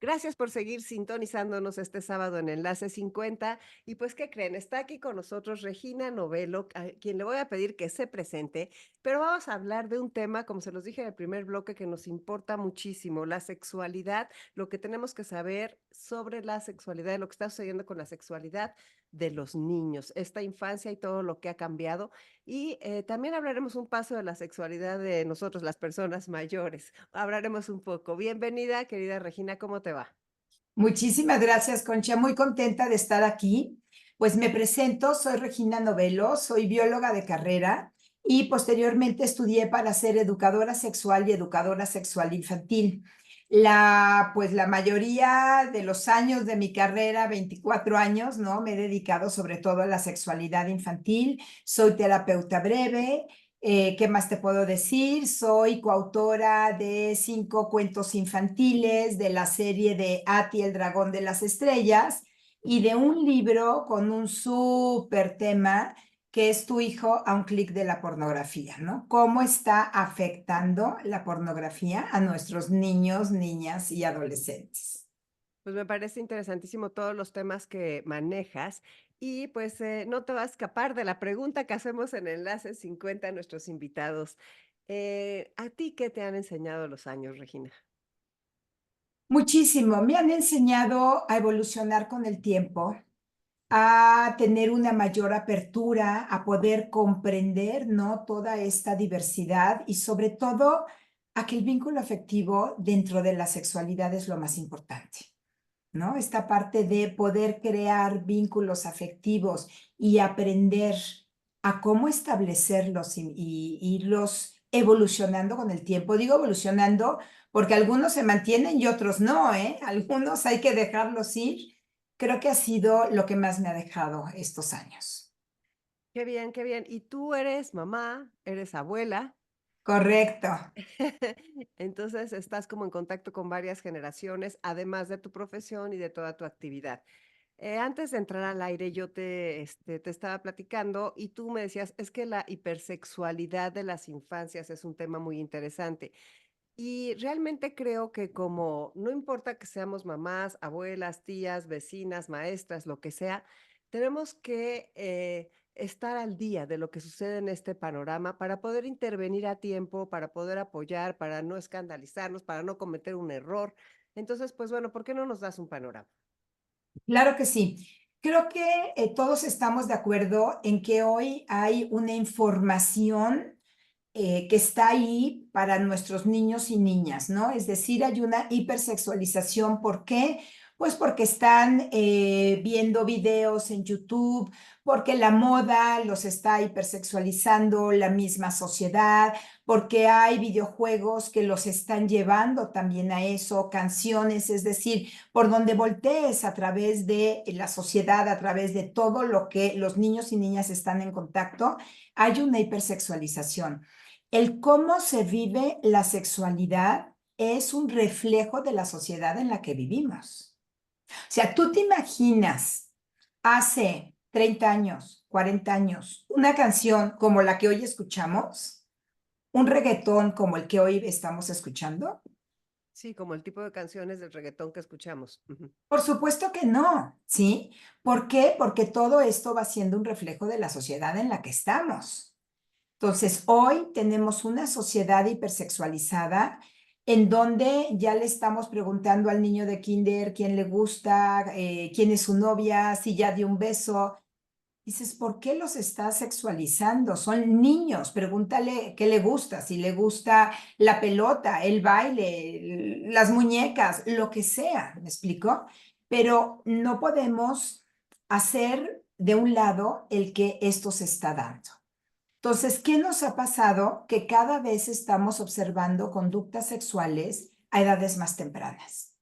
Gracias por seguir sintonizándonos este sábado en Enlace 50. Y pues, ¿qué creen? Está aquí con nosotros Regina Novello, a quien le voy a pedir que se presente, pero vamos a hablar de un tema, como se los dije en el primer bloque, que nos importa muchísimo, la sexualidad, lo que tenemos que saber sobre la sexualidad y lo que está sucediendo con la sexualidad de los niños, esta infancia y todo lo que ha cambiado. Y también hablaremos un paso de la sexualidad de nosotros, las personas mayores. Hablaremos un poco. Bienvenida, querida Regina, ¿cómo te va? Muchísimas gracias, Concha. Muy contenta de estar aquí. Pues me presento, soy Regina Novello, soy bióloga de carrera y posteriormente estudié para ser educadora sexual y educadora sexual infantil. Pues la mayoría de los años de mi carrera, 24 años, ¿no? Me he dedicado sobre todo a la sexualidad infantil. Soy terapeuta breve. ¿Qué más te puedo decir? Soy coautora de 5 cuentos infantiles, de la serie de Ati, el dragón de las estrellas, y de un libro con un súper tema que es Tu hijo a un clic de la pornografía, ¿no? ¿Cómo está afectando la pornografía a nuestros niños, niñas y adolescentes? Pues me parece interesantísimo todos los temas que manejas y pues no te va a escapar de la pregunta que hacemos en Enlace 50 a nuestros invitados. ¿A ti qué te han enseñado los años, Regina? Muchísimo. Me han enseñado a evolucionar con el tiempo, a tener una mayor apertura, a poder comprender, ¿no? Toda esta diversidad y sobre todo a que el vínculo afectivo dentro de la sexualidad es lo más importante, ¿no? Esta parte de poder crear vínculos afectivos y aprender a cómo establecerlos y irlos evolucionando con el tiempo. Digo evolucionando porque algunos se mantienen y otros no, ¿eh? Algunos hay que dejarlos ir. Creo que ha sido lo que más me ha dejado estos años. Qué bien, qué bien. ¿Y tú eres mamá, eres abuela? Correcto. Entonces estás como en contacto con varias generaciones, además de tu profesión y de toda tu actividad. Antes de entrar al aire, yo te estaba platicando y tú me decías, es que la hipersexualidad de las infancias es un tema muy interesante. Y realmente creo que como no importa que seamos mamás, abuelas, tías, vecinas, maestras, lo que sea, tenemos que estar al día de lo que sucede en este panorama para poder intervenir a tiempo, para poder apoyar, para no escandalizarnos, para no cometer un error. Entonces, pues bueno, ¿por qué no nos das un panorama? Claro que sí. Creo que todos estamos de acuerdo en que hoy hay una información que está ahí para nuestros niños y niñas, ¿no? Es decir, hay una hipersexualización. ¿Por qué? Pues porque están viendo videos en YouTube, porque la moda los está hipersexualizando, la misma sociedad, porque hay videojuegos que los están llevando también a eso, canciones, es decir, por donde voltees a través de la sociedad, a través de todo lo que los niños y niñas están en contacto, hay una hipersexualización. El cómo se vive la sexualidad es un reflejo de la sociedad en la que vivimos. O sea, tú te imaginas hace 30 años, 40 años, una canción como la que hoy escuchamos, un reggaetón como el que hoy estamos escuchando. Sí, como el tipo de canciones del reggaetón que escuchamos. Ujú. Por supuesto que no, ¿sí? ¿Por qué? Porque todo esto va siendo un reflejo de la sociedad en la que estamos. Entonces, hoy tenemos una sociedad hipersexualizada en donde ya le estamos preguntando al niño de kinder quién le gusta, quién es su novia, si ya dio un beso. Dices, ¿por qué los estás sexualizando? Son niños, pregúntale qué le gusta, si le gusta la pelota, el baile, las muñecas, lo que sea, ¿me explico? Pero no podemos hacer de un lado el que esto se está dando. Entonces, ¿qué nos ha pasado? Que cada vez estamos observando conductas sexuales a edades más tempranas.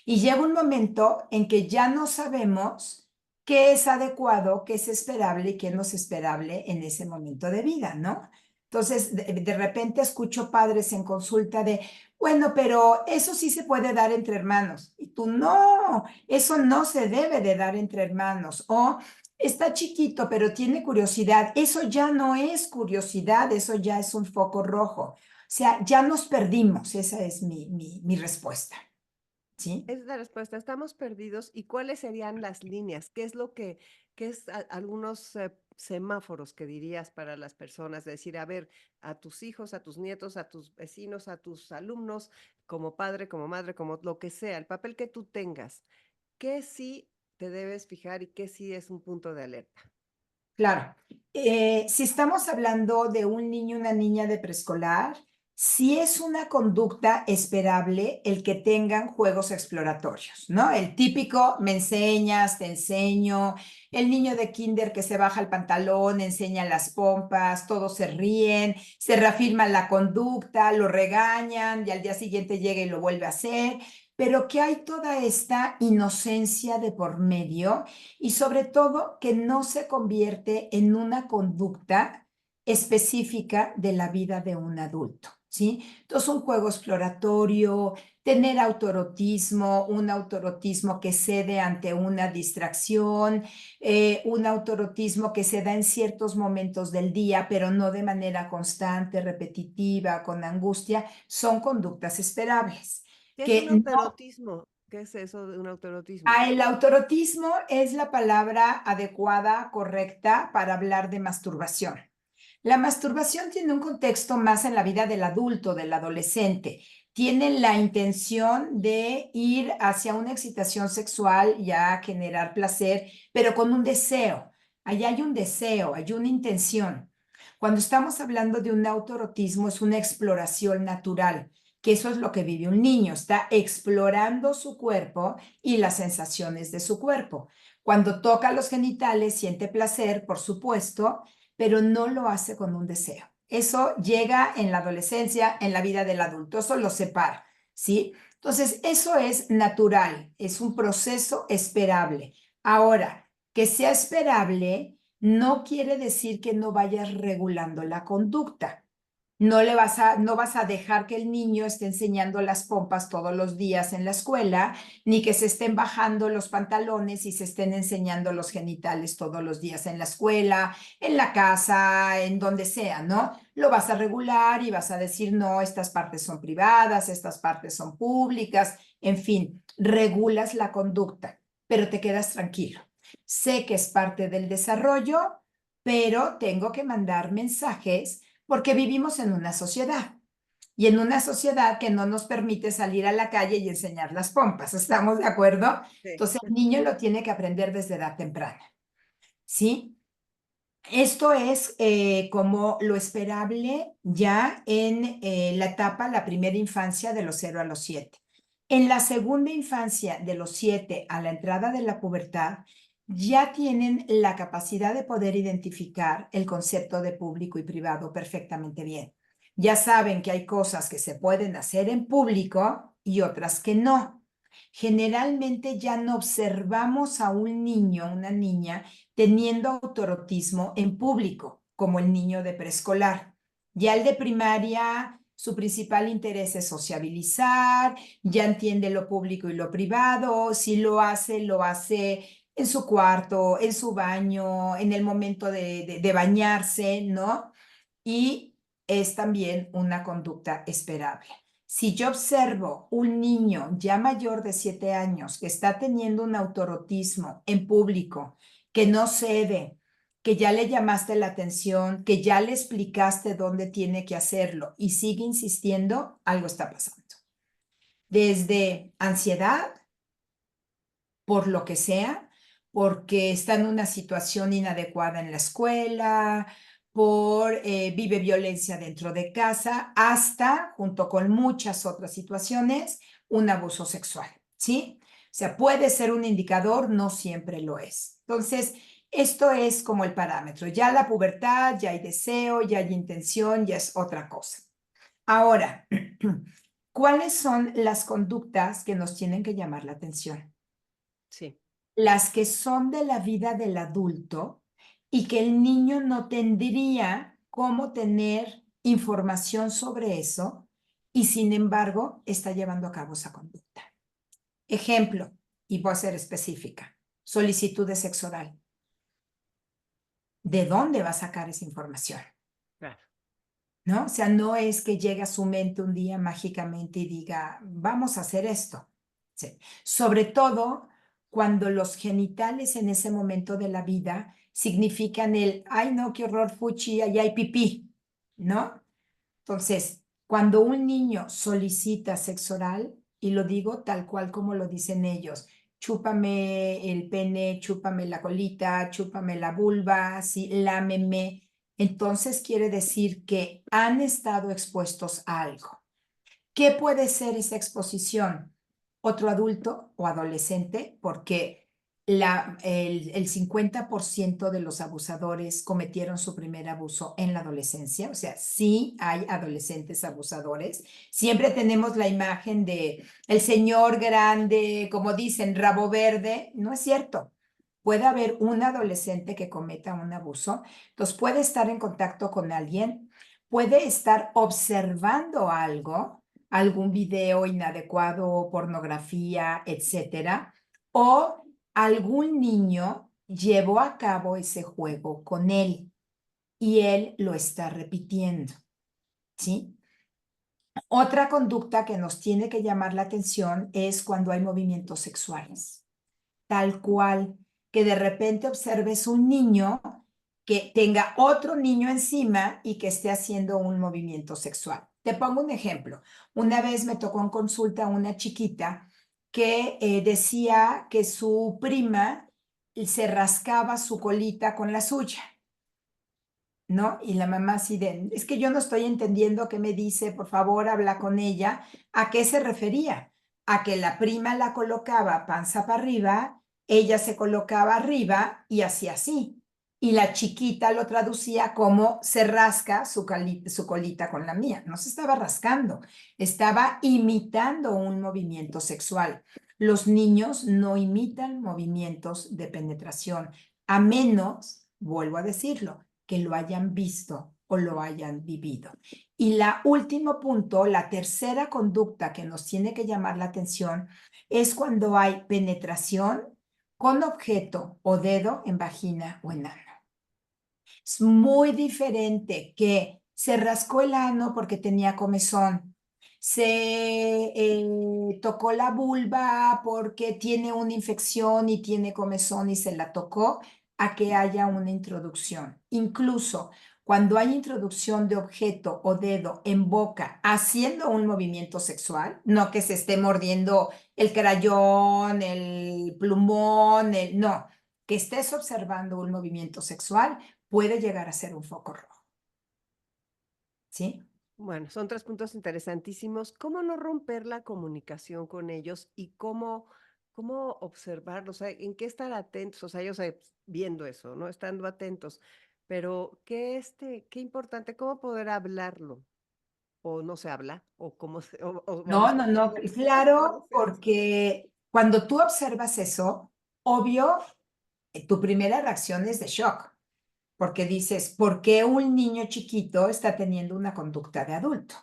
Y llega un momento en que ya no sabemos qué es adecuado, qué es esperable y qué no es esperable en ese momento de vida, ¿no? Entonces, de repente escucho padres en consulta de, bueno, pero eso sí se puede dar entre hermanos. Y tú, no, eso no se debe de dar entre hermanos. O está chiquito, pero tiene curiosidad. Eso ya no es curiosidad, eso ya es un foco rojo. O sea, ya nos perdimos. Esa es mi respuesta. ¿sí? Es la respuesta, estamos perdidos. ¿Y cuáles serían las líneas? ¿Qué es lo que, qué es algunos semáforos que dirías para las personas? De decir, a ver, a tus hijos, a tus nietos, a tus vecinos, a tus alumnos, como padre, como madre, como lo que sea, el papel que tú tengas, ¿qué sí te debes fijar y qué sí es un punto de alerta? Claro. Si estamos hablando de un niño, una niña de preescolar, sí es una conducta esperable el que tengan juegos exploratorios, ¿no? El típico, me enseñas, te enseño, el niño de kinder que se baja el pantalón, enseña las pompas, todos se ríen, se reafirma la conducta, lo regañan y al día siguiente llega y lo vuelve a hacer, pero que hay toda esta inocencia de por medio y sobre todo que no se convierte en una conducta específica de la vida de un adulto, ¿sí? Entonces, un juego exploratorio, tener autoerotismo, un autoerotismo que cede ante una distracción, un autoerotismo que se da en ciertos momentos del día, pero no de manera constante, repetitiva, con angustia, son conductas esperables. ¿Qué es un Que autoerotismo? ¿Qué es eso de un autoerotismo? el autoerotismo es la palabra adecuada, correcta para hablar de masturbación. La masturbación tiene un contexto más en la vida del adulto, del adolescente. Tiene la intención de ir hacia una excitación sexual y a generar placer, pero con un deseo. Allá hay un deseo, hay una intención. Cuando estamos hablando de un autoerotismo, es una exploración natural, que eso es lo que vive un niño, está explorando su cuerpo y las sensaciones de su cuerpo. Cuando toca los genitales, siente placer, por supuesto, pero no lo hace con un deseo. Eso llega en la adolescencia, en la vida del adulto, eso lo separa, ¿sí? Entonces, eso es natural, es un proceso esperable. Ahora, que sea esperable no quiere decir que no vayas regulando la conducta. No vas a dejar que el niño esté enseñando las pompas todos los días en la escuela, ni que se estén bajando los pantalones y se estén enseñando los genitales todos los días en la escuela, en la casa, en donde sea, ¿no? Lo vas a regular y vas a decir, no, estas partes son privadas, estas partes son públicas, en fin, regulas la conducta, pero te quedas tranquilo. Sé que es parte del desarrollo, pero tengo que mandar mensajes porque vivimos en una sociedad y en una sociedad que no nos permite salir a la calle y enseñar las pompas. ¿Estamos de acuerdo? Sí. Entonces, el niño lo tiene que aprender desde edad temprana. ¿Sí? Esto es como lo esperable ya en la etapa, la primera infancia de los 0 a los 7. En la segunda infancia, de los 7 a la entrada de la pubertad, ya tienen la capacidad de poder identificar el concepto de público y privado perfectamente bien. Ya saben que hay cosas que se pueden hacer en público y otras que no. Generalmente ya no observamos a un niño, una niña, teniendo autorotismo en público, como el niño de preescolar. Ya el de primaria, su principal interés es sociabilizar, ya entiende lo público y lo privado, si lo hace en su cuarto, en su baño, en el momento de bañarse, ¿no? Y es también una conducta esperable. Si yo observo un niño ya mayor de 7 años que está teniendo un autorotismo en público, que no cede, que ya le llamaste la atención, que ya le explicaste dónde tiene que hacerlo y sigue insistiendo, algo está pasando. Desde ansiedad, por lo que sea, porque está en una situación inadecuada en la escuela, vive violencia dentro de casa, hasta, junto con muchas otras situaciones, un abuso sexual, ¿sí? O sea, puede ser un indicador, no siempre lo es. Entonces, esto es como el parámetro. Ya la pubertad, ya hay deseo, ya hay intención, ya es otra cosa. Ahora, ¿cuáles son las conductas que nos tienen que llamar la atención? Sí. Las que son de la vida del adulto y que el niño no tendría cómo tener información sobre eso y sin embargo está llevando a cabo esa conducta. Ejemplo, y voy a ser específica, solicitud de sexo oral. ¿De dónde va a sacar esa información? Claro. ¿No? O sea, no es que llegue a su mente un día mágicamente y diga, vamos a hacer esto, Sí. Sobre todo cuando los genitales en ese momento de la vida significan el, ay no, qué horror, fuchi, allá hay pipí, ¿no? Entonces, cuando un niño solicita sexo oral, y lo digo tal cual como lo dicen ellos, chúpame el pene, chúpame la colita, chúpame la vulva, sí, lámeme, entonces quiere decir que han estado expuestos a algo. ¿Qué puede ser esa exposición? Otro adulto o adolescente, porque el 50% de los abusadores cometieron su primer abuso en la adolescencia, o sea, sí hay adolescentes abusadores. Siempre tenemos la imagen de el señor grande, como dicen, rabo verde. No es cierto. Puede haber un adolescente que cometa un abuso, entonces puede estar en contacto con alguien, puede estar observando algo, algún video inadecuado, pornografía, etcétera, o algún niño llevó a cabo ese juego con él y él lo está repitiendo, ¿sí? Otra conducta que nos tiene que llamar la atención es cuando hay movimientos sexuales, tal cual, que de repente observes un niño que tenga otro niño encima y que esté haciendo un movimiento sexual. Te pongo un ejemplo. Una vez me tocó en consulta una chiquita que decía que su prima se rascaba su colita con la suya, ¿no? Y la mamá así de, es que yo no estoy entendiendo qué me dice, por favor, habla con ella. ¿A qué se refería? A que la prima la colocaba panza para arriba, ella se colocaba arriba y hacía así. Y la chiquita lo traducía como se rasca su colita con la mía. No se estaba rascando, estaba imitando un movimiento sexual. Los niños no imitan movimientos de penetración, a menos, vuelvo a decirlo, que lo hayan visto o lo hayan vivido. Y la último punto, la tercera conducta que nos tiene que llamar la atención es cuando hay penetración con objeto o dedo en vagina o en ano. Es muy diferente que se rascó el ano porque tenía comezón, se tocó la vulva porque tiene una infección y tiene comezón y se la tocó, a que haya una introducción. Incluso cuando hay introducción de objeto o dedo en boca haciendo un movimiento sexual, no que se esté mordiendo el crayón, el plumón, no, que estés observando un movimiento sexual puede llegar a ser un foco rojo, ¿sí? Bueno, son 3 puntos interesantísimos. ¿Cómo no romper la comunicación con ellos y cómo observarlos? O sea, ¿en qué estar atentos? O sea, ellos, viendo eso, ¿no? Estando atentos. Pero, qué importante, cómo poder hablarlo, o no se habla, o cómo se o vamos No, no, no, aprendiendo a claro, conocerse. porque cuando tú observas eso, obvio, tu primera reacción es de shock, porque dices, ¿por qué un niño chiquito está teniendo una conducta de adulto?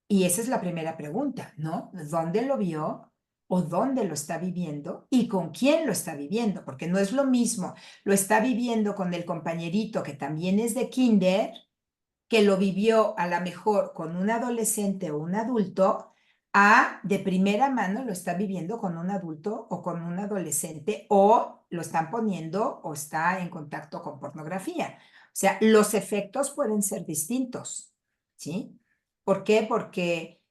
Y esa es la primera pregunta, ¿no? ¿Dónde lo vio o dónde lo está viviendo y con quién lo está viviendo? Porque no es lo mismo, lo está viviendo con el compañerito que también es de kinder, que lo vivió a lo mejor con un adolescente o un adulto, a de primera mano lo está viviendo con un adulto o con un adolescente o lo están poniendo o está en contacto con pornografía. O sea, los efectos pueden ser distintos, ¿sí? ¿Por qué? Porque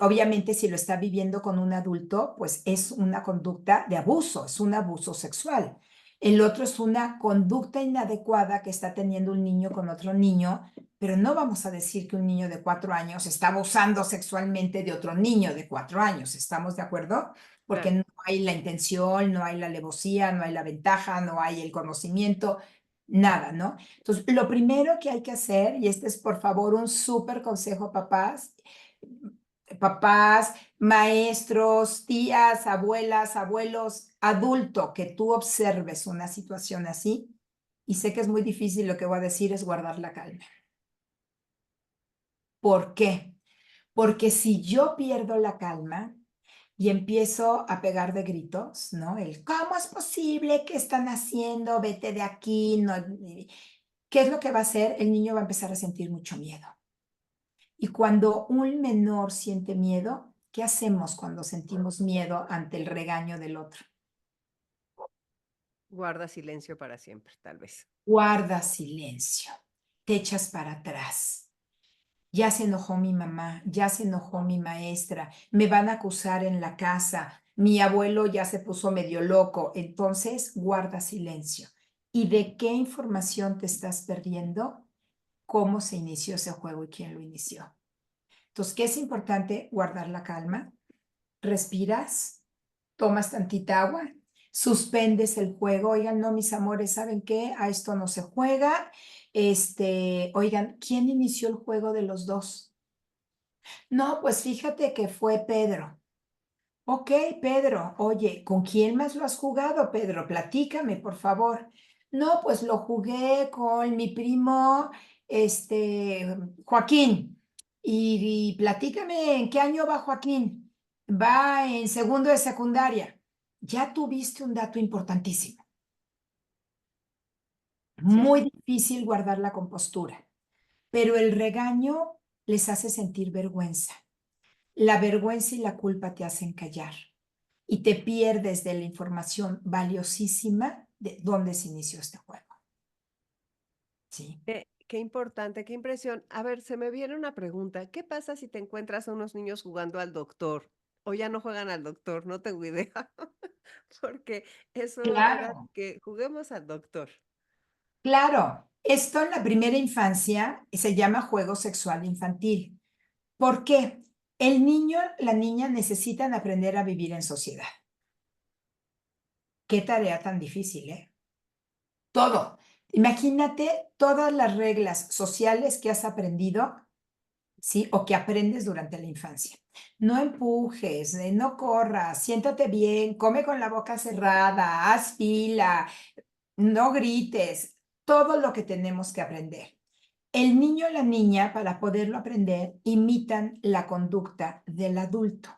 obviamente si lo está viviendo con un adulto, pues es una conducta de abuso, es un abuso sexual. El otro es una conducta inadecuada que está teniendo un niño con otro niño, pero no vamos a decir que un niño de 4 años está abusando sexualmente de otro niño de 4 años. ¿Estamos de acuerdo? Porque Claro. no hay la intención, no hay la alevosía, no hay la ventaja, no hay el conocimiento, nada, ¿no? Entonces, lo primero que hay que hacer, y este es por favor un súper consejo, papás, maestros, tías, abuelas, abuelos, adulto, que tú observes una situación así, y sé que es muy difícil lo que voy a decir, es guardar la calma. ¿Por qué? Porque si yo pierdo la calma y empiezo a pegar de gritos, ¿no? ¿Cómo es posible? ¿Qué están haciendo? Vete de aquí. No. ¿Qué es lo que va a hacer? El niño va a empezar a sentir mucho miedo. Y cuando un menor siente miedo, ¿Qué hacemos cuando sentimos miedo ante el regaño del otro? Guarda silencio para siempre, tal vez. Guardas silencio, te echas para atrás. Ya se enojó mi mamá, ya se enojó mi maestra, me van a acusar en la casa, mi abuelo ya se puso medio loco, entonces guarda silencio. ¿Y de qué información te estás perdiendo? ¿Cómo se inició ese juego y quién lo inició? Entonces, ¿qué es importante? Guardar la calma, respiras, tomas tantita agua, suspendes el juego. Oigan, no, mis amores, ¿saben qué? A esto no se juega. Oigan, ¿quién inició el juego de los dos? No, pues fíjate que fue Pedro. Ok, Pedro, oye, ¿con quién más lo has jugado, Pedro? Platícame, por favor. No, pues lo jugué con mi primo, Joaquín. Y platícame, ¿en qué año va Joaquín? Va en segundo de secundaria. Ya tuviste un dato importantísimo. Sí. Muy difícil guardar la compostura, pero el regaño les hace sentir vergüenza. La vergüenza y la culpa te hacen callar y te pierdes de la información valiosísima de dónde se inició este juego. Sí. Qué importante, qué impresión. A ver, se me viene una pregunta. ¿Qué pasa si te encuentras a unos niños jugando al doctor? O ya no juegan al doctor, no tengo idea. Porque eso era Claro, que juguemos al doctor. claro. Esto en la primera infancia se llama juego sexual infantil. ¿Por qué? El niño, la niña necesitan aprender a vivir en sociedad. Qué tarea tan difícil, ¿eh? Todo. Imagínate todas las reglas sociales que has aprendido, ¿sí? O que aprendes durante la infancia. No empujes, no corras, siéntate bien, come con la boca cerrada, haz fila, no grites, todo lo que tenemos que aprender. El niño o la niña, para poderlo aprender, imitan la conducta del adulto.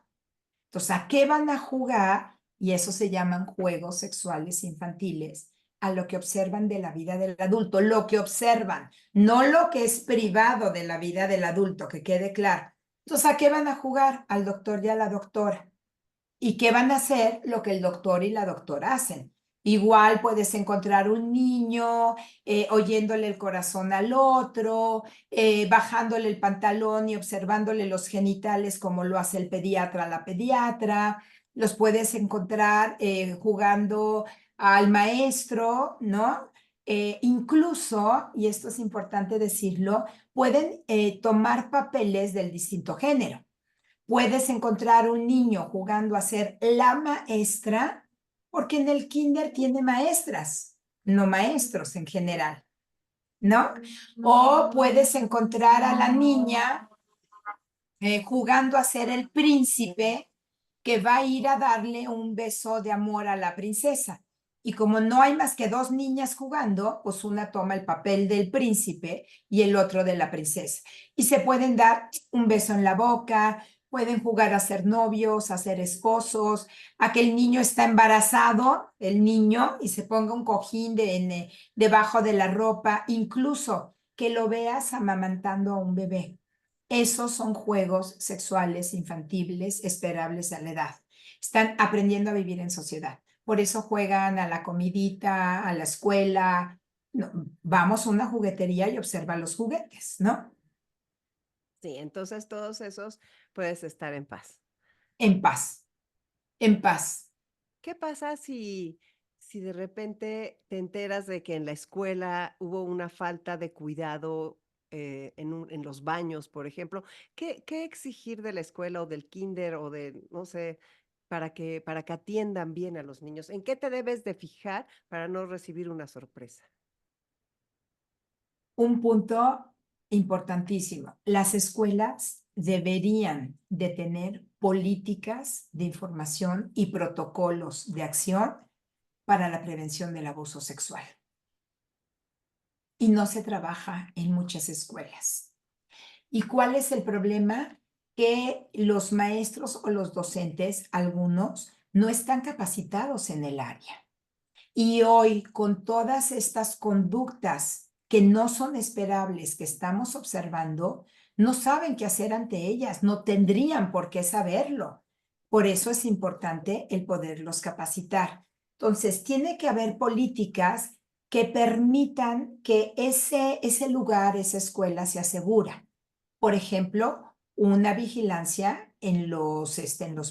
Entonces, ¿a qué van a jugar? Y eso se llaman juegos sexuales infantiles, a lo que observan de la vida del adulto, lo que observan, no lo que es privado de la vida del adulto, que quede claro. Entonces, ¿a qué van a jugar? Al doctor y a la doctora. ¿Y qué van a hacer? Lo que el doctor y la doctora hacen. Igual puedes encontrar un niño oyéndole el corazón al otro, bajándole el pantalón y observándole los genitales como lo hace el pediatra a la pediatra. Los puedes encontrar jugando al maestro, ¿no? Incluso, y esto es importante decirlo, pueden tomar papeles del distinto género. Puedes encontrar un niño jugando a ser la maestra, porque en el kinder tiene maestras, no maestros en general, ¿no? O puedes encontrar a la niña jugando a ser el príncipe que va a ir a darle un beso de amor a la princesa. Y como no hay más que dos niñas jugando, pues una toma el papel del príncipe y el otro de la princesa. Y se pueden dar un beso en la boca, pueden jugar a ser novios, a ser esposos, a que el niño está embarazado, el niño, y se ponga un cojín debajo de la ropa, incluso que lo veas amamantando a un bebé. Esos son juegos sexuales infantiles esperables a la edad. Están aprendiendo a vivir en sociedad. Por eso juegan a la comidita, a la escuela. No, vamos a una juguetería y observa los juguetes, ¿no? Sí, entonces todos esos puedes estar en paz. En paz, en paz. ¿Qué pasa si de repente te enteras de que en la escuela hubo una falta de cuidado en los baños, por ejemplo? ¿Qué exigir de la escuela o del kinder o de, no sé, para que atiendan bien a los niños? ¿En qué te debes de fijar para no recibir una sorpresa? Un punto importantísimo. Las escuelas deberían de tener políticas de información y protocolos de acción para la prevención del abuso sexual. Y no se trabaja en muchas escuelas. ¿Y cuál es el problema? Que los maestros o los docentes, algunos, no están capacitados en el área. Y hoy, con todas estas conductas que no son esperables que estamos observando, no saben qué hacer ante ellas, no tendrían por qué saberlo. Por eso es importante el poderlos capacitar. Entonces, tiene que haber políticas que permitan que ese lugar, esa escuela se asegura. Por ejemplo, una vigilancia en los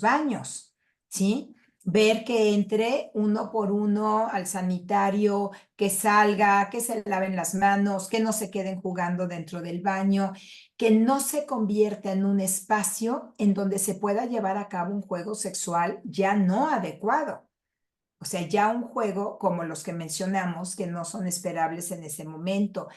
baños, ¿sí? Ver que entre uno por uno al sanitario, que salga, que se laven las manos, que no se queden jugando dentro del baño, que no se convierta en un espacio en donde se pueda llevar a cabo un juego sexual ya no adecuado. O sea, ya un juego como los que mencionamos que no son esperables en ese momento.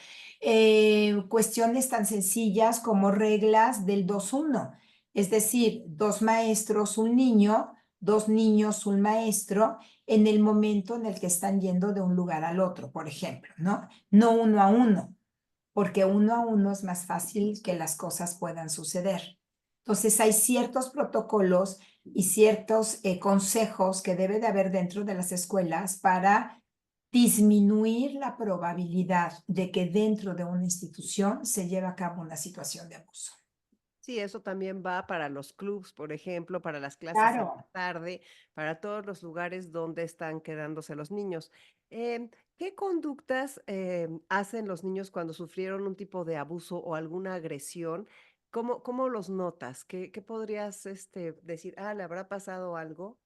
Cuestiones tan sencillas como reglas del 2-1, es decir, dos maestros, un niño, dos niños, un maestro, en el momento en el que están yendo de un lugar al otro, por ejemplo, ¿no? No uno a uno, porque uno a uno es más fácil que las cosas puedan suceder. Entonces, hay ciertos protocolos y ciertos consejos que debe de haber dentro de las escuelas para disminuir la probabilidad de que dentro de una institución se lleve a cabo una situación de abuso. Sí, eso también va para los clubs, por ejemplo, para las clases en la Claro. tarde, para todos los lugares donde están quedándose los niños. ¿Qué conductas hacen los niños cuando sufrieron un tipo de abuso o alguna agresión? ¿Cómo los notas? ¿Qué podrías decir? Ah, ¿le habrá pasado algo?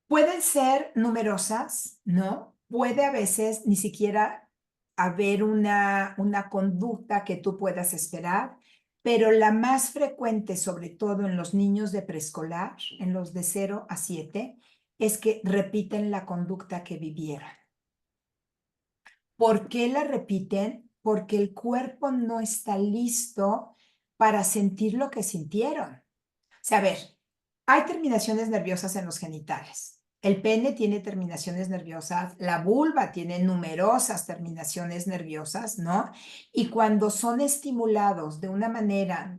Pueden ser numerosas, ¿no? Puede a veces ni siquiera haber una conducta que tú puedas esperar, pero la más frecuente, sobre todo en los niños de preescolar, en los de 0 a 7, es que repiten la conducta que vivieron. ¿Por qué la repiten? Porque el cuerpo no está listo para sentir lo que sintieron. O sea, a ver, hay terminaciones nerviosas en los genitales. El pene tiene terminaciones nerviosas, la vulva tiene numerosas terminaciones nerviosas, ¿no? Y cuando son estimulados de una manera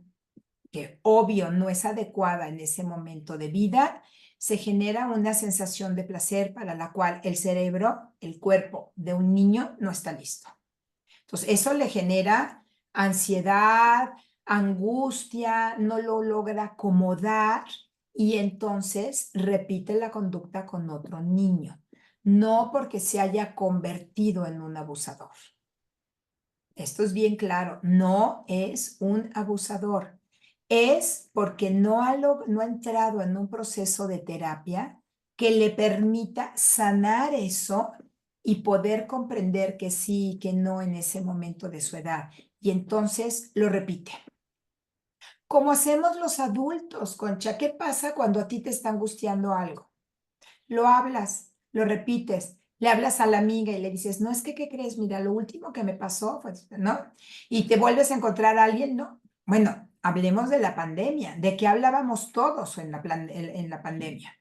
que obvio no es adecuada en ese momento de vida, se genera una sensación de placer para la cual el cerebro, el cuerpo de un niño no está listo. Entonces, eso le genera ansiedad, angustia, no lo logra acomodar y entonces repite la conducta con otro niño, no porque se haya convertido en un abusador. Esto es bien claro, no es un abusador, es porque no ha entrado en un proceso de terapia que le permita sanar eso y poder comprender que sí y que no en ese momento de su edad. Y entonces lo repite. Como hacemos los adultos, Concha, ¿qué pasa cuando a ti te está angustiando algo? Lo hablas, lo repites, le hablas a la amiga y le dices, no, es que, ¿qué crees? Mira, lo último que me pasó fue, ¿no? Y te vuelves a encontrar a alguien, ¿no? Bueno, hablemos de la pandemia, de qué hablábamos todos en la pandemia,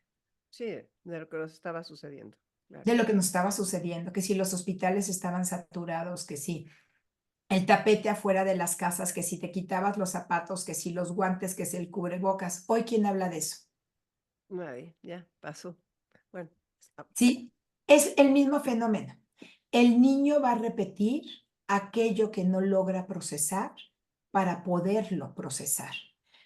Sí, de lo que nos estaba sucediendo. Claro. de lo que nos estaba sucediendo, que si los hospitales estaban saturados, que si el tapete afuera de las casas, que si te quitabas los zapatos, que si los guantes, que si el cubrebocas. Hoy, ¿quién habla de eso? Nadie, ya pasó. Bueno, ah, ¿Sí? Es el mismo fenómeno. El niño va a repetir aquello que no logra procesar para poderlo procesar.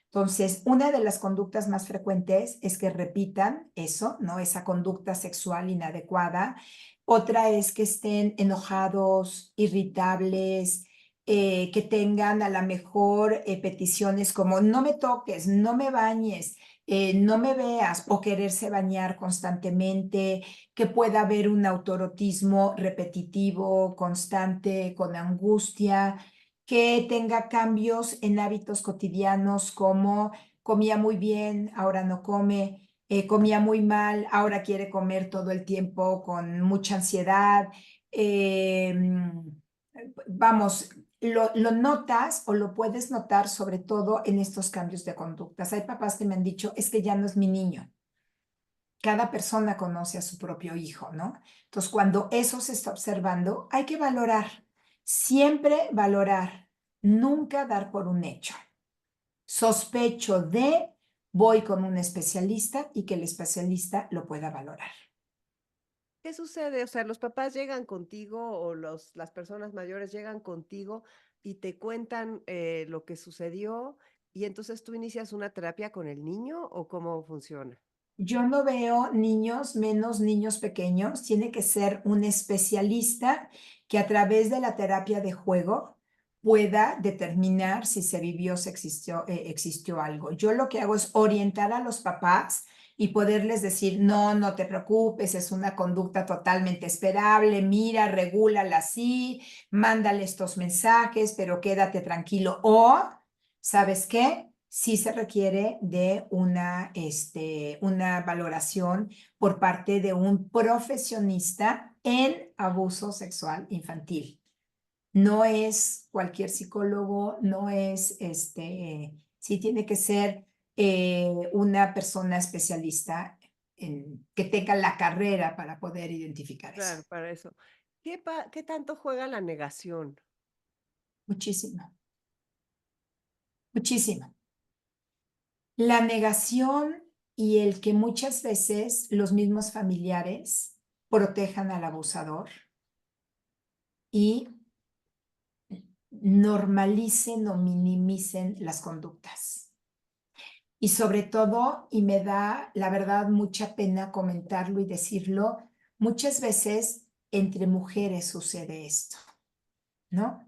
Entonces, una de las conductas más frecuentes es que repitan eso, ¿no? Esa conducta sexual inadecuada. Otra es que estén enojados, irritables, que tengan a lo mejor peticiones como no me toques, no me bañes, no me veas o quererse bañar constantemente, que pueda haber un autoerotismo repetitivo, constante, con angustia, que tenga cambios en hábitos cotidianos como comía muy bien, ahora no come, comía muy mal, ahora quiere comer todo el tiempo con mucha ansiedad. Eh, vamos, lo notas o lo puedes notar sobre todo en estos cambios de conductas. Hay papás que me han dicho, es que ya no es mi niño. Cada persona conoce a su propio hijo, ¿no? Entonces, cuando eso se está observando, hay que valorar, siempre valorar, nunca dar por un hecho. Sospecho de, voy con un especialista y que el especialista lo pueda valorar. ¿qué sucede? O sea, los papás llegan contigo o las personas mayores llegan contigo y te cuentan lo que sucedió y entonces tú inicias una terapia con el niño o cómo funciona. Yo no veo niños, menos niños pequeños. Tiene que ser un especialista que a través de la terapia de juego pueda determinar si se vivió, si existió algo. Yo lo que hago es orientar a los papás y poderles decir, no, no te preocupes, es una conducta totalmente esperable, mira, regúlala así, mándale estos mensajes, pero quédate tranquilo. O, ¿sabes qué? Sí se requiere de una valoración por parte de un profesionista en abuso sexual infantil. No es cualquier psicólogo, no es, sí tiene que ser una persona especialista que tenga la carrera para poder identificar eso. Claro, para eso. ¿Qué tanto juega la negación? Muchísimo, muchísimo. La negación y el que muchas veces los mismos familiares protejan al abusador y normalicen o minimicen las conductas. Y sobre todo, y me da la verdad mucha pena comentarlo y decirlo, muchas veces entre mujeres sucede esto, ¿no?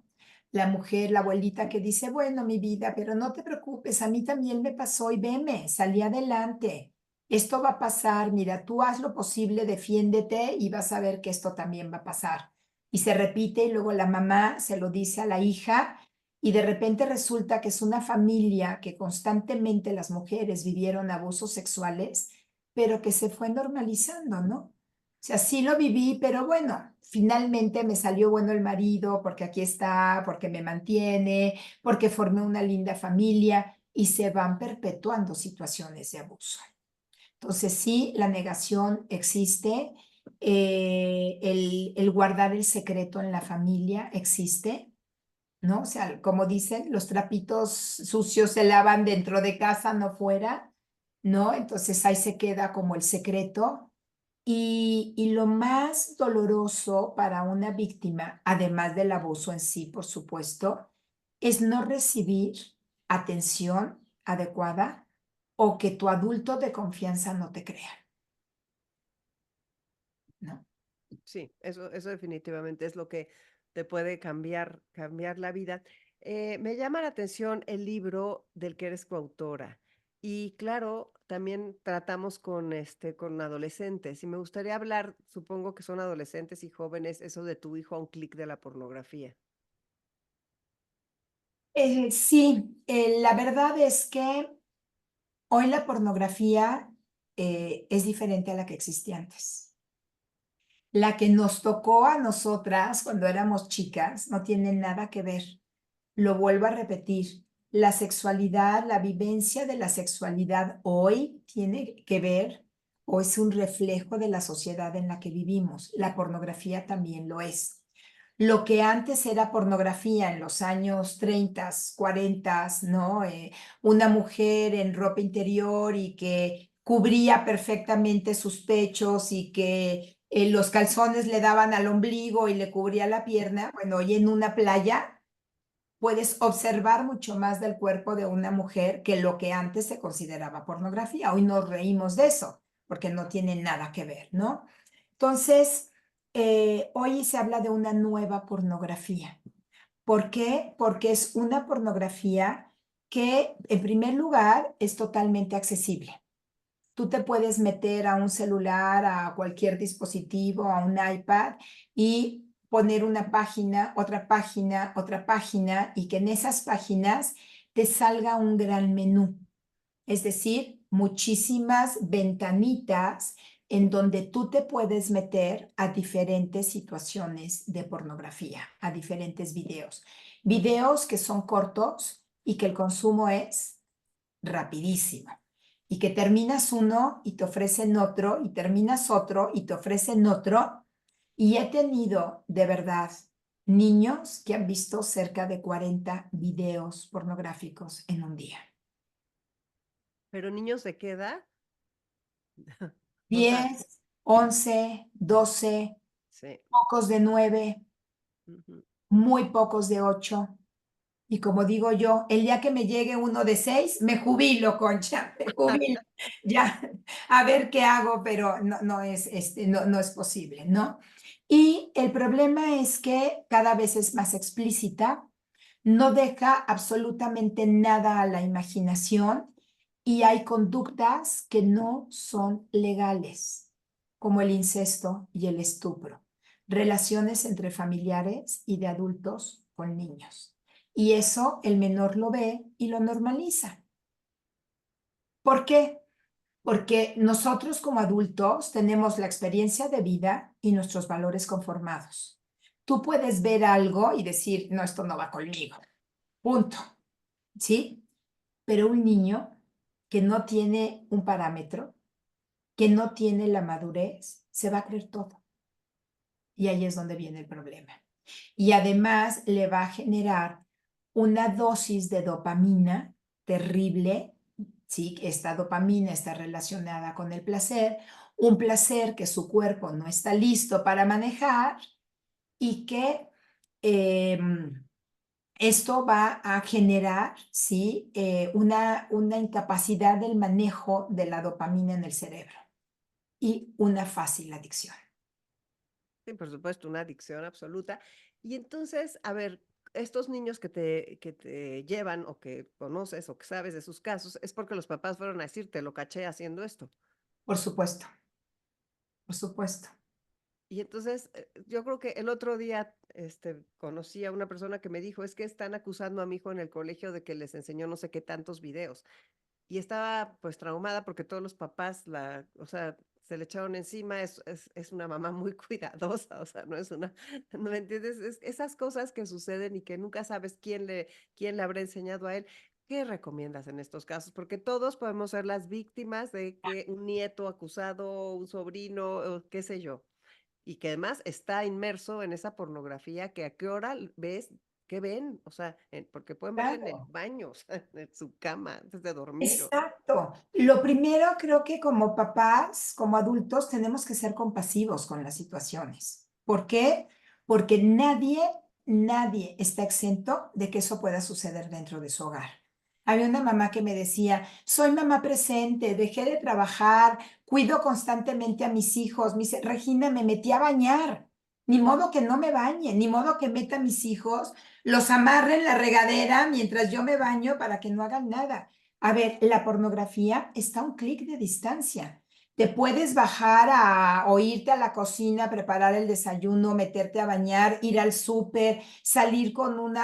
La mujer, la abuelita que dice, bueno, mi vida, pero no te preocupes, a mí también me pasó y veme, salí adelante. Esto va a pasar, mira, tú haz lo posible, defiéndete y vas a ver que esto también va a pasar. Y se repite y luego la mamá se lo dice a la hija y de repente resulta que es una familia que constantemente las mujeres vivieron abusos sexuales, pero que se fue normalizando, ¿no? O sea, sí lo viví, pero bueno, finalmente me salió bueno el marido porque aquí está, porque me mantiene, porque formé una linda familia y se van perpetuando situaciones de abuso. Entonces, sí, la negación existe, el guardar el secreto en la familia existe, ¿no? O sea, como dicen, los trapitos sucios se lavan dentro de casa, no fuera, ¿no? Entonces ahí se queda como el secreto y lo más doloroso para una víctima, además del abuso en sí, por supuesto, es no recibir atención adecuada o que tu adulto de confianza no te crea, ¿no? Sí, eso definitivamente es lo que te puede cambiar la vida. Me llama la atención el libro del que eres coautora. Y claro, también tratamos con adolescentes. Y me gustaría hablar, supongo que son adolescentes y jóvenes, eso de tu hijo a un clic de la pornografía. Sí, la verdad es que hoy la pornografía es diferente a la que existía antes. La que nos tocó a nosotras cuando éramos chicas no tiene nada que ver. Lo vuelvo a repetir. La sexualidad, la vivencia de la sexualidad hoy tiene que ver o es un reflejo de la sociedad en la que vivimos. La pornografía también lo es. Lo que antes era pornografía en los años 30, 40, ¿no? Una mujer en ropa interior y que cubría perfectamente sus pechos y que los calzones le daban al ombligo y le cubría la pierna. Bueno, hoy en una playa puedes observar mucho más del cuerpo de una mujer que lo que antes se consideraba pornografía. Hoy nos reímos de eso porque no tiene nada que ver, ¿no? Entonces, hoy se habla de una nueva pornografía. ¿Por qué? Porque es una pornografía que, en primer lugar, es totalmente accesible. Tú te puedes meter a un celular, a cualquier dispositivo, a un iPad y poner una página, otra página y que en esas páginas te salga un gran menú. Es decir, muchísimas ventanitas en donde tú te puedes meter a diferentes situaciones de pornografía, a diferentes videos. Videos que son cortos y que el consumo es rapidísimo. Y que terminas uno y te ofrecen otro y terminas otro y te ofrecen otro. Y he tenido de verdad niños que han visto cerca de 40 videos pornográficos en un día. Pero niños de qué edad? O sea, 10, 11, 12, sí. pocos de 9, Ujú. muy pocos de 8. Y como digo yo, el día que me llegue uno de 6, me jubilo, Concha, me jubilo. Ya, a ver qué hago, pero no es posible, ¿no? Y el problema es que cada vez es más explícita, no deja absolutamente nada a la imaginación y hay conductas que no son legales, como el incesto y el estupro, relaciones entre familiares y de adultos con niños. Y eso el menor lo ve y lo normaliza. ¿Por qué? Porque nosotros como adultos tenemos la experiencia de vida y nuestros valores conformados. Tú puedes ver algo y decir, no, esto no va conmigo, punto, ¿sí? Pero un niño que no tiene un parámetro, que no tiene la madurez, se va a creer todo. Y ahí es donde viene el problema. Y además le va a generar una dosis de dopamina terrible, ¿sí? Esta dopamina está relacionada con el placer, un placer que su cuerpo no está listo para manejar y que eh, esto va a generar, ¿sí? Una incapacidad del manejo de la dopamina en el cerebro y una fácil adicción. Sí, por supuesto, una adicción absoluta. Y entonces, a ver, estos niños que te llevan o que conoces o que sabes de sus casos, es porque los papás fueron a decir, te lo caché haciendo esto. Por supuesto, por supuesto. Y entonces, yo creo que el otro día, conocí a una persona que me dijo, es que están acusando a mi hijo en el colegio de que les enseñó no sé qué tantos videos. Y estaba pues traumada porque todos los papás o sea, se le echaron encima, es una mamá muy cuidadosa, o sea, no es una, ¿no me entiendes? Esas cosas que suceden y que nunca sabes quién le habrá enseñado a él. ¿Qué recomiendas en estos casos? Porque todos podemos ser las víctimas de que un nieto acusado, un sobrino, o qué sé yo, y que además está inmerso en esa pornografía que a qué hora ves, qué ven, o sea, porque pueden verla en el Claro. baño, o sea, en su cama, antes de dormir. Exacto. Lo primero creo que como papás, como adultos, tenemos que ser compasivos con las situaciones. ¿Por qué? Porque nadie está exento de que eso pueda suceder dentro de su hogar. Había una mamá que me decía, soy mamá presente, dejé de trabajar, cuido constantemente a mis hijos. Me dice, Regina, me metí a bañar. Ni modo que no me bañe, ni modo que meta a mis hijos, los amarre en la regadera mientras yo me baño para que no hagan nada. A ver, la pornografía está a un clic de distancia. Te puedes bajar o irte a la cocina, preparar el desayuno, meterte a bañar, ir al súper, salir con un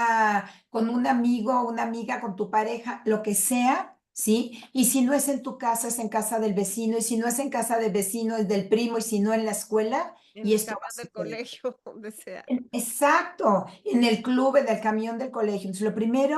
amigo, una amiga, con tu pareja, lo que sea, ¿sí? Y si no es en tu casa, es en casa del vecino, y si no es en casa del vecino, es del primo, y si no en la escuela, En y el esto va a camión del suceder. colegio, donde sea. Exacto, en el club, en el camión del colegio. Entonces, lo primero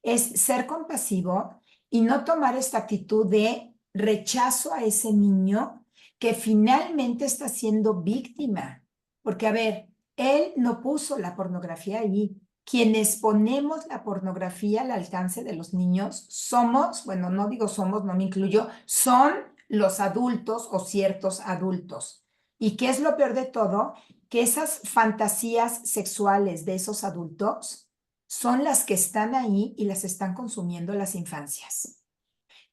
es ser compasivo y no tomar esta actitud de rechazo a ese niño que finalmente está siendo víctima. Porque, a ver, él no puso la pornografía allí. Quienes ponemos la pornografía al alcance de los niños somos, bueno, no digo somos, no me incluyo, son los adultos o ciertos adultos. ¿Y qué es lo peor de todo? Que esas fantasías sexuales de esos adultos son las que están ahí y las están consumiendo las infancias.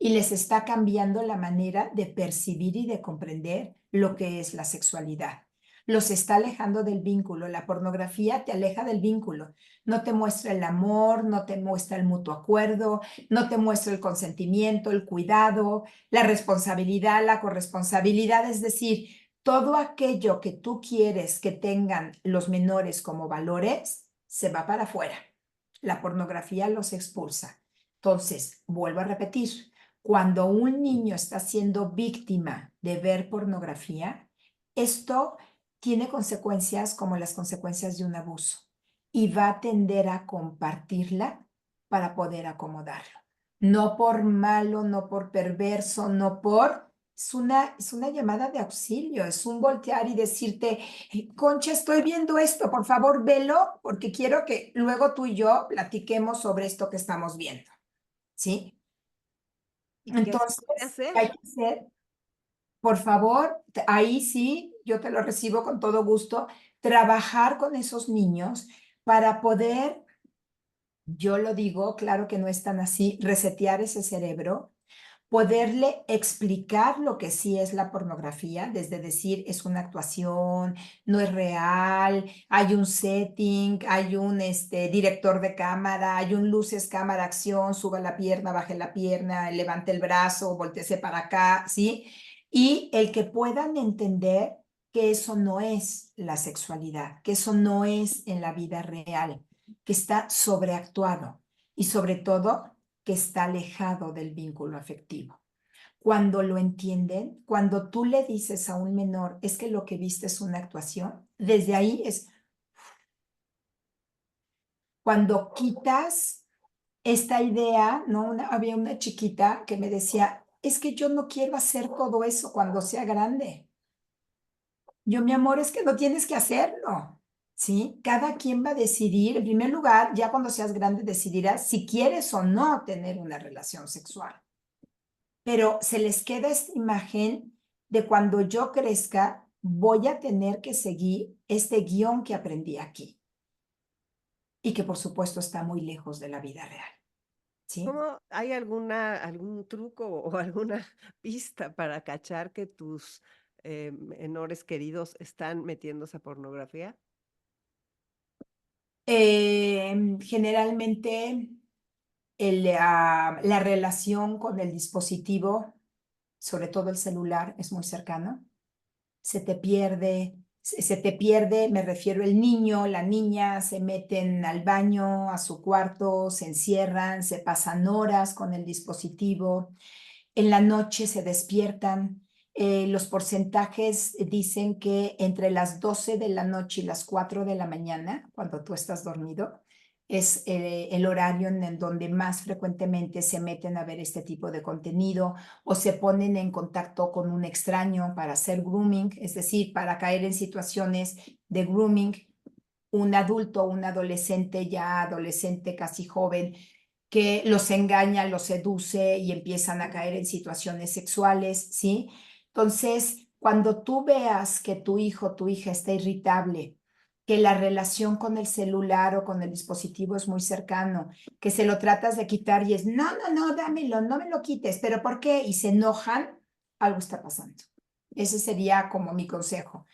Y les está cambiando la manera de percibir y de comprender lo que es la sexualidad. Los está alejando del vínculo. La pornografía te aleja del vínculo. No te muestra el amor, no te muestra el mutuo acuerdo, no te muestra el consentimiento, el cuidado, la responsabilidad, la corresponsabilidad. Es decir, todo aquello que tú quieres que tengan los menores como valores, se va para afuera. La pornografía los expulsa. Entonces, vuelvo a repetir, cuando un niño está siendo víctima de ver pornografía, esto tiene consecuencias como las consecuencias de un abuso y va a tender a compartirla para poder acomodarlo. No por malo, no por perverso, no por... Es una llamada de auxilio, es un voltear y decirte, Concha, estoy viendo esto, por favor, velo, porque quiero que luego tú y yo platiquemos sobre esto que estamos viendo, ¿sí? ¿Y qué se Entonces, puede hacer? ¿qué hay que hacer? Por favor, ahí sí, yo te lo recibo con todo gusto, trabajar con esos niños para poder Yo lo digo, claro que no es tan así, resetear ese cerebro, poderle explicar lo que sí es la pornografía, desde decir es una actuación, no es real, hay un setting, hay un director de cámara, hay un luces, cámara, acción, suba la pierna, baje la pierna, levante el brazo, volteese para acá, ¿sí? Y el que puedan entender que eso no es la sexualidad, que eso no es en la vida real, que está sobreactuado y sobre todo que está alejado del vínculo afectivo. Cuando lo entienden, cuando tú le dices a un menor, es que lo que viste es una actuación, desde ahí es cuando quitas esta idea, ¿no? Había una chiquita que me decía, es que yo no quiero hacer todo eso cuando sea grande. Yo, mi amor, es que no tienes que hacerlo, ¿sí? Cada quien va a decidir, en primer lugar, ya cuando seas grande decidirás si quieres o no tener una relación sexual. Pero se les queda esta imagen de cuando yo crezca, voy a tener que seguir este guión que aprendí aquí y que por supuesto está muy lejos de la vida real, ¿sí? ¿Cómo hay algún truco o alguna pista para cachar que tus menores queridos están metiéndose a pornografía? Generalmente la relación con el dispositivo, sobre todo el celular, es muy cercano. Se te pierde, me refiero el niño, la niña, se meten al baño, a su cuarto, se encierran, se pasan horas con el dispositivo, en la noche se despiertan. Los porcentajes dicen que entre las 12 de la noche y las 4 de la mañana, cuando tú estás dormido, es el horario en el donde más frecuentemente se meten a ver este tipo de contenido o se ponen en contacto con un extraño para hacer grooming, es decir, para caer en situaciones de grooming. Un adulto, un adolescente, ya adolescente, casi joven, que los engaña, los seduce y empiezan a caer en situaciones sexuales, ¿sí? Entonces, cuando tú veas que tu hijo, tu hija está irritable, que la relación con el celular o con el dispositivo es muy cercano, que se lo tratas de quitar y es, no, no, no, dámelo, no me lo quites, pero ¿por qué? Y se enojan, algo está pasando. Ese sería como mi consejo.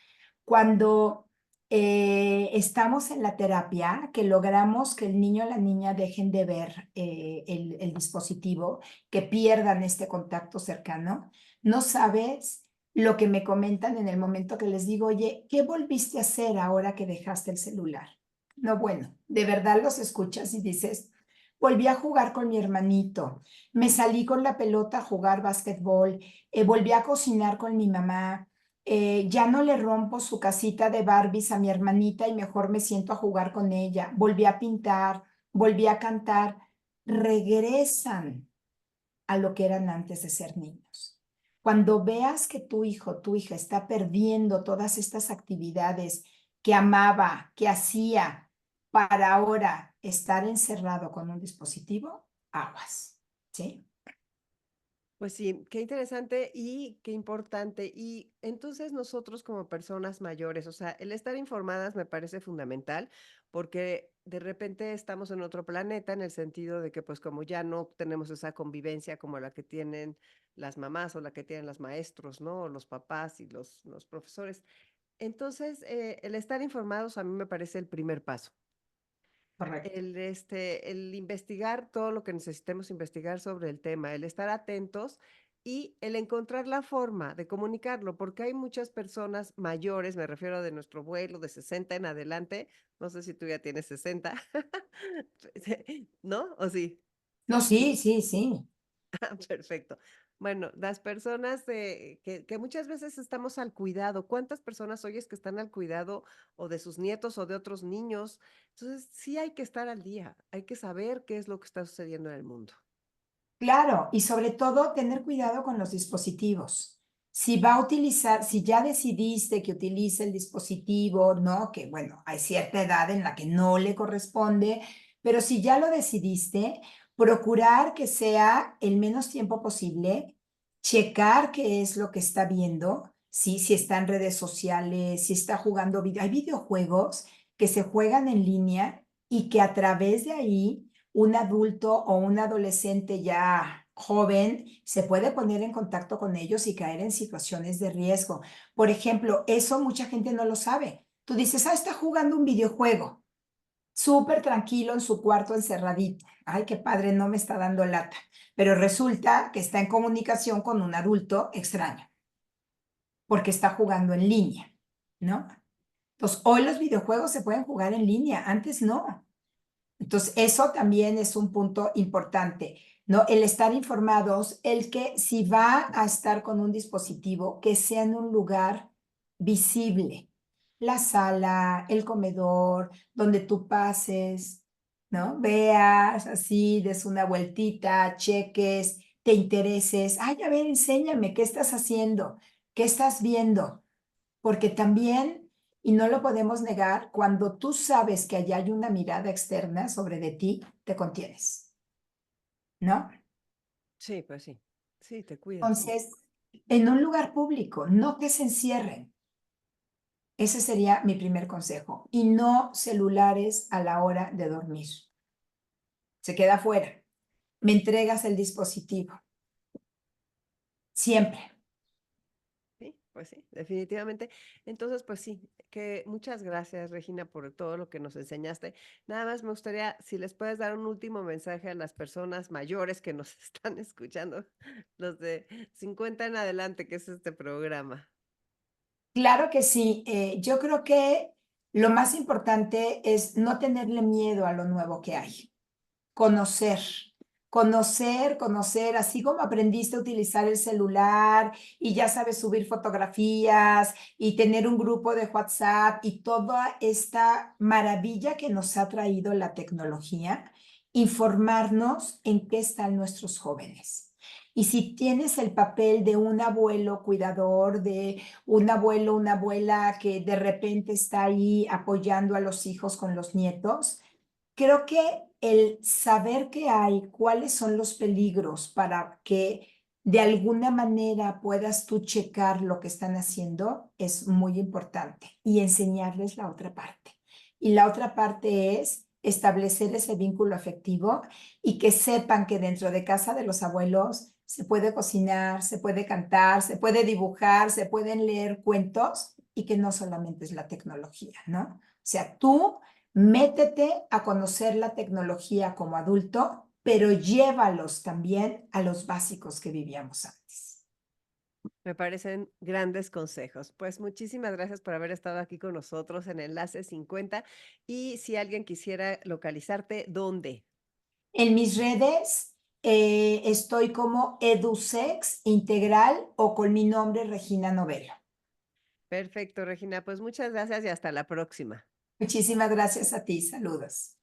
Cuando estamos en la terapia, que logramos que el niño o la niña dejen de ver el dispositivo, que pierdan este contacto cercano, no sabes lo que me comentan en el momento que les digo, oye, ¿qué volviste a hacer ahora que dejaste el celular? No, bueno, de verdad los escuchas y dices, volví a jugar con mi hermanito, me salí con la pelota a jugar básquetbol, volví a cocinar con mi mamá, ya no le rompo su casita de Barbies a mi hermanita y mejor me siento a jugar con ella. Volví a pintar, volví a cantar. Regresan a lo que eran antes de ser niños. Cuando veas que tu hijo, tu hija está perdiendo todas estas actividades que amaba, que hacía, para ahora estar encerrado con un dispositivo, aguas, ¿sí? Pues sí, qué interesante y qué importante. Y entonces nosotros como personas mayores, o sea, el estar informadas me parece fundamental porque de repente estamos en otro planeta en el sentido de que pues como ya no tenemos esa convivencia como la que tienen las mamás o la que tienen los maestros, ¿no? O los papás y los profesores. Entonces, el estar informados a mí me parece el primer paso. Correcto. El investigar todo lo que necesitemos investigar sobre el tema, el estar atentos y el encontrar la forma de comunicarlo, porque hay muchas personas mayores, me refiero de nuestro vuelo de 60 en adelante, no sé si tú ya tienes 60, ¿no? ¿O sí? No, sí, sí, sí. Perfecto. Bueno, las personas que muchas veces estamos al cuidado, ¿cuántas personas oyes que están al cuidado o de sus nietos o de otros niños? Entonces, sí hay que estar al día, hay que saber qué es lo que está sucediendo en el mundo. Claro, y sobre todo tener cuidado con los dispositivos. Si va a utilizar, si ya decidiste que utilice el dispositivo, ¿no? Que bueno, hay cierta edad en la que no le corresponde, pero si ya lo decidiste, procurar que sea el menos tiempo posible, checar qué es lo que está viendo, ¿sí? Si está en redes sociales, si está jugando video. Hay videojuegos que se juegan en línea y que a través de ahí un adulto o un adolescente ya joven se puede poner en contacto con ellos y caer en situaciones de riesgo. Por ejemplo, eso mucha gente no lo sabe. Tú dices, está jugando un videojuego, súper tranquilo en su cuarto encerradito. Ay, qué padre, no me está dando lata. Pero resulta que está en comunicación con un adulto extraño, porque está jugando en línea, ¿no? Entonces, hoy los videojuegos se pueden jugar en línea, antes no. Entonces, eso también es un punto importante, ¿no? El estar informados, el que si va a estar con un dispositivo, que sea en un lugar visible, la sala, el comedor, donde tú pases, ¿no? Veas así, des una vueltita, cheques, te intereses. Ay, a ver, enséñame, ¿qué estás haciendo? ¿Qué estás viendo? Porque también, y no lo podemos negar, cuando tú sabes que allá hay una mirada externa sobre de ti, te contienes, ¿no? Sí, pues sí. Sí, te cuidas. Entonces, en un lugar público, no que se encierren. Ese sería mi primer consejo. Y no celulares a la hora de dormir. Se queda fuera. Me entregas el dispositivo. Siempre. Sí, pues sí, definitivamente. Entonces, pues sí, que muchas gracias, Regina, por todo lo que nos enseñaste. Nada más me gustaría, si les puedes dar un último mensaje a las personas mayores que nos están escuchando, los de 50 en adelante, que es este programa. Claro que sí. Yo creo que lo más importante es no tenerle miedo a lo nuevo que hay. Conocer, conocer, así como aprendiste a utilizar el celular y ya sabes subir fotografías y tener un grupo de WhatsApp y toda esta maravilla que nos ha traído la tecnología, informarnos en qué están nuestros jóvenes. Y si tienes el papel de un abuelo cuidador, de un abuelo, una abuela que de repente está ahí apoyando a los hijos con los nietos, creo que el saber que hay, cuáles son los peligros para que de alguna manera puedas tú checar lo que están haciendo es muy importante y enseñarles la otra parte. Y la otra parte es establecer ese vínculo afectivo y que sepan que dentro de casa de los abuelos se puede cocinar, se puede cantar, se puede dibujar, se pueden leer cuentos y que no solamente es la tecnología, ¿no? O sea, tú métete a conocer la tecnología como adulto, pero llévalos también a los básicos que vivíamos antes. Me parecen grandes consejos. Pues muchísimas gracias por haber estado aquí con nosotros en Enlace 50. Y si alguien quisiera localizarte, ¿dónde? En mis redes estoy como EduSex Integral o con mi nombre Regina Novelo. Perfecto, Regina. Pues muchas gracias y hasta la próxima. Muchísimas gracias a ti. Saludos.